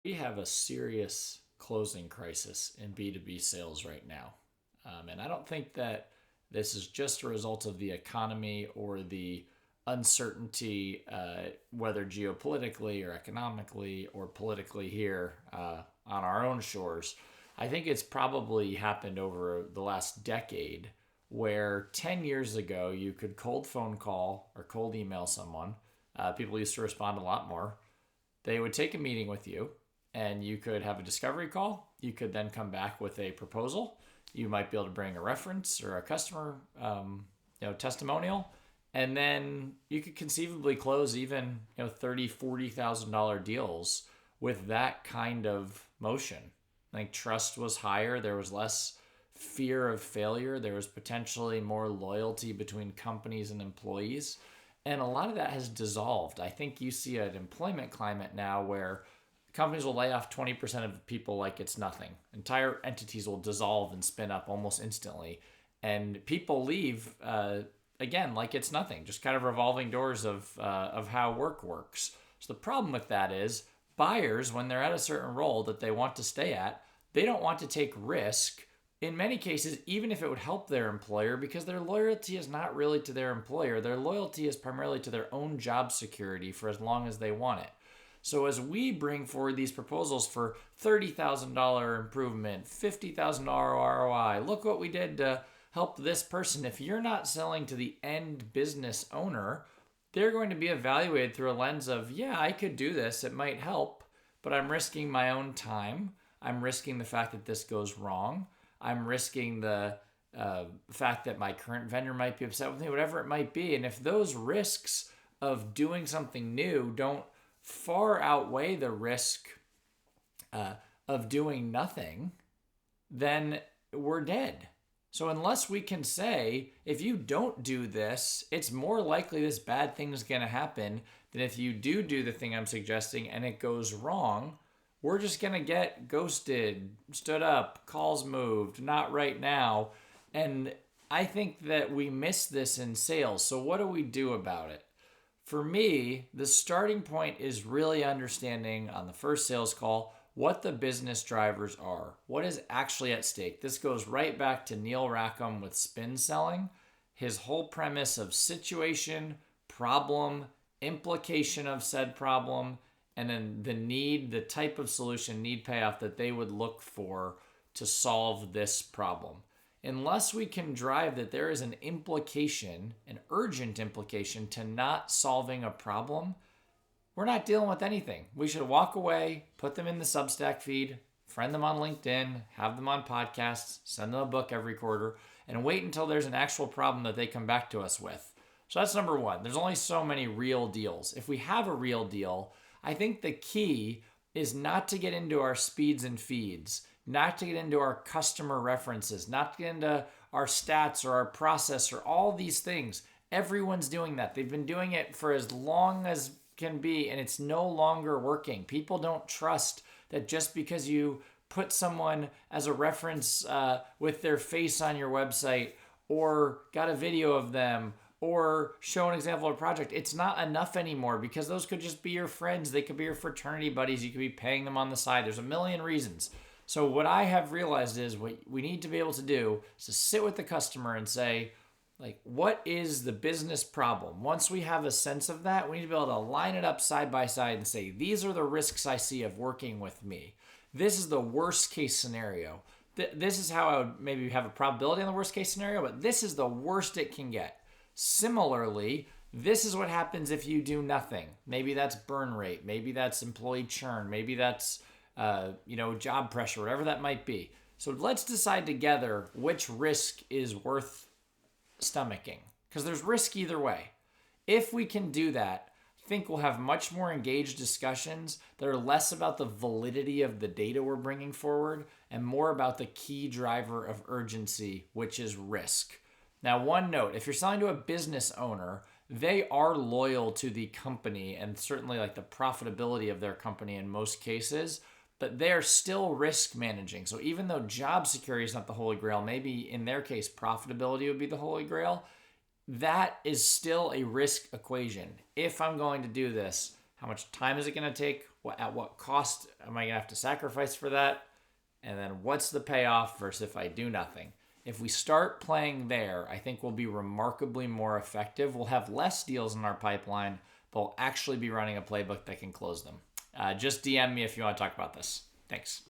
We have a serious closing crisis in B2B sales right now. And I don't think that this is just a result of the economy or the uncertainty, whether geopolitically or economically or politically here on our own shores. I think it's probably happened over the last decade where 10 years ago you could cold phone call or cold email someone. People used to respond a lot more. They would take a meeting with you and you could have a discovery call. You could then come back with a proposal. You might be able to bring a reference or a customer testimonial, and then you could conceivably close even $30,000-$40,000 deals with that kind of motion. I think trust was higher. There was less fear of failure. There was potentially more loyalty between companies and employees. And a lot of that has dissolved. I think you see an employment climate now where companies will lay off 20% of people like it's nothing. Entire entities will dissolve and spin up almost instantly. And people leave, again, like it's nothing, just kind of revolving doors of how work works. So the problem with that is buyers, when they're at a certain role that they want to stay at, they don't want to take risk in many cases, even if it would help their employer, because their loyalty is not really to their employer. Their loyalty is primarily to their own job security for as long as they want it. So as we bring forward these proposals for $30,000 improvement, $50,000 ROI, look what we did to help this person. If you're not selling to the end business owner, they're going to be evaluated through a lens of, yeah, I could do this. It might help, but I'm risking my own time. I'm risking the fact that this goes wrong. I'm risking the fact that my current vendor might be upset with me, whatever it might be. And if those risks of doing something new don't far outweigh the risk of doing nothing, then we're dead. So unless we can say, if you don't do this, it's more likely this bad thing is going to happen than if you do the thing I'm suggesting and it goes wrong, we're just going to get ghosted, stood up, calls moved, not right now. And I think that we miss this in sales. So what do we do about it? For me, the starting point is really understanding on the first sales call what the business drivers are, what is actually at stake. This goes right back to Neil Rackham with spin selling. His whole premise of situation, problem, implication of said problem, and then the need, the type of solution, need payoff that they would look for to solve this problem. Unless we can drive that there is an implication, an urgent implication to not solving a problem, we're not dealing with anything. We should walk away, put them in the Substack feed, friend them on LinkedIn, have them on podcasts, send them a book every quarter, and wait until there's an actual problem that they come back to us with. So that's number one. There's only so many real deals. If we have a real deal, I think the key is not to get into our speeds and feeds, not to get into our customer references, not to get into our stats or our process or all these things. Everyone's doing that. They've been doing it for as long as can be, and it's no longer working. People don't trust that just because you put someone as a reference with their face on your website or got a video of them or show an example of a project, it's not enough anymore, because those could just be your friends. They could be your fraternity buddies. You could be paying them on the side. There's a million reasons. So what I have realized is what we need to be able to do is to sit with the customer and say, like, what is the business problem? Once we have a sense of that, we need to be able to line it up side by side and say, these are the risks I see of working with me. This is the worst case scenario. This is how I would maybe have a probability on the worst case scenario, but this is the worst it can get. Similarly, this is what happens if you do nothing. Maybe that's burn rate. Maybe that's employee churn. Maybe that's job pressure, whatever that might be. So let's decide together which risk is worth stomaching, because there's risk either way. If we can do that, I think we'll have much more engaged discussions that are less about the validity of the data we're bringing forward and more about the key driver of urgency, which is risk. Now, one note, if you're selling to a business owner, they are loyal to the company and certainly like the profitability of their company in most cases, but they are still risk managing. So even though job security is not the holy grail, maybe in their case, profitability would be the holy grail, that is still a risk equation. If I'm going to do this, how much time is it going to take? At what cost am I going to have to sacrifice for that? And then what's the payoff versus if I do nothing? If we start playing there, I think we'll be remarkably more effective. We'll have less deals in our pipeline, but we'll actually be running a playbook that can close them. Just DM me if you want to talk about this. Thanks.